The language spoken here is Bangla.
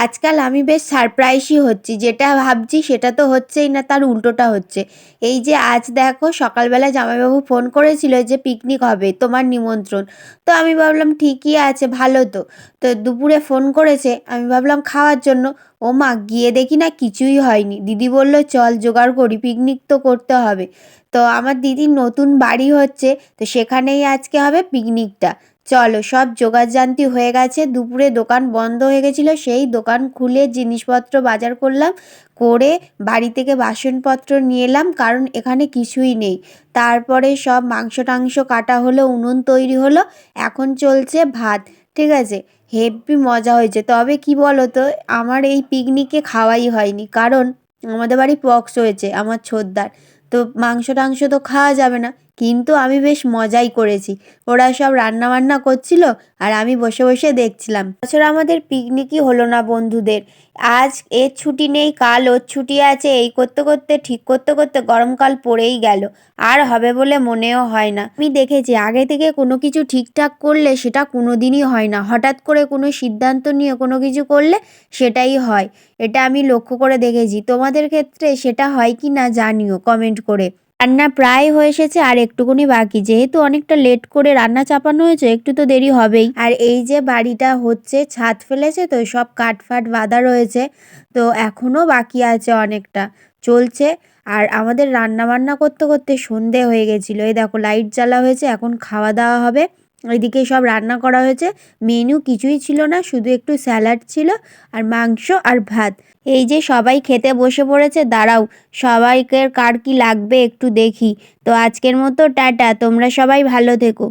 আজকাল আমি বেশ সারপ্রাইজই হচ্ছি। যেটা ভাবছি সেটা তো হচ্ছেই না, তার উল্টোটা হচ্ছে। এই যে আজ দেখো সকালবেলা জামাইবাবু ফোন করেছিল যে পিকনিক হবে, তোমার নিমন্ত্রণ। তো আমি ভাবলাম ঠিকই আছে, ভালো তো। তো দুপুরে ফোন করেছে, আমি ভাবলাম খাওয়ার জন্য। ও মা, গিয়ে দেখি না কিছুই হয়নি। দিদি বলল চল জোগাড় করি, পিকনিক তো করতে হবে। তো আমার দিদির নতুন বাড়ি হচ্ছে, তো সেখানেই আজকে হবে পিকনিকটা। চলো, সব জোগাড়যান্তি হয়ে গেছে। দুপুরে দোকান বন্ধ হয়ে গেছিলো, সেই দোকান খুলে জিনিসপত্র বাজার করলাম, করে বাড়ি থেকে বাসনপত্র নিয়ে এলাম, কারণ এখানে কিছুই নেই। তারপরে সব মাংস টাংস কাটা হলো, উনুন তৈরি হলো, এখন চলছে ভাত। ঠিক আছে, হেব্বি মজা হয়েছে। তবে কি বলো তো, আমার এই পিকনিকে খাওয়াই হয়নি, কারণ আমাদের বাড়ি পক্স হয়েছে আমার ছোড়দার। তো মাংস টাংস তো খাওয়া যাবে না, কিন্তু আমি বেশ মজাই করেছি। ওরা সব রান্না বান্না করছিল, আর আমি বসে বসে দেখছিলাম। তাছাড়া আমাদের পিকনিকই হলো না বন্ধুদের। আজ এর ছুটি নেই, কাল ওর ছুটি আছে, এই করতে করতে ঠিক করতে করতে গরমকাল পড়েই গেল। আর হবে বলে মনেও হয় না। আমি দেখেছি আগে থেকে কোনো কিছু ঠিকঠাক করলে সেটা কোনো দিনই হয় না, হঠাৎ করে কোনো সিদ্ধান্ত নিয়ে কোনো কিছু করলে সেটাই হয়। এটা আমি লক্ষ্য করে দেখেছি। তোমাদের ক্ষেত্রে সেটা হয় কি না জানিও কমেন্ট করে। রান্না প্রায় হয়ে এসেছে, আর একটুকুনি বাকি। যেহেতু অনেকটা লেট করে রান্না চাপানো হয়েছে, একটু তো দেরি হবেই। আর এই যে বাড়িটা হচ্ছে, ছাদ ফেলেছে তো সব কাঠ ফাট বাঁধা রয়েছে, তো এখনো বাকি আছে অনেকটা, চলছে। আর আমাদের রান্না বান্না করতে করতে সন্ধে হয়ে গেছিলো। এই দেখো লাইট জ্বালা হয়েছে, এখন খাওয়া দাওয়া হবে। এদিকে সব রান্না করা হয়েছে। মেনু কিছুই ছিল না, শুধু একটু স্যালাড ছিল, আর মাংস আর ভাত। এই যে সবাই খেতে বসে পড়েছে, দাঁড়াও সবাইকে কার কি লাগবে একটু দেখি। তো আজকের মতো টাটা, তোমরা সবাই ভালো থেকো।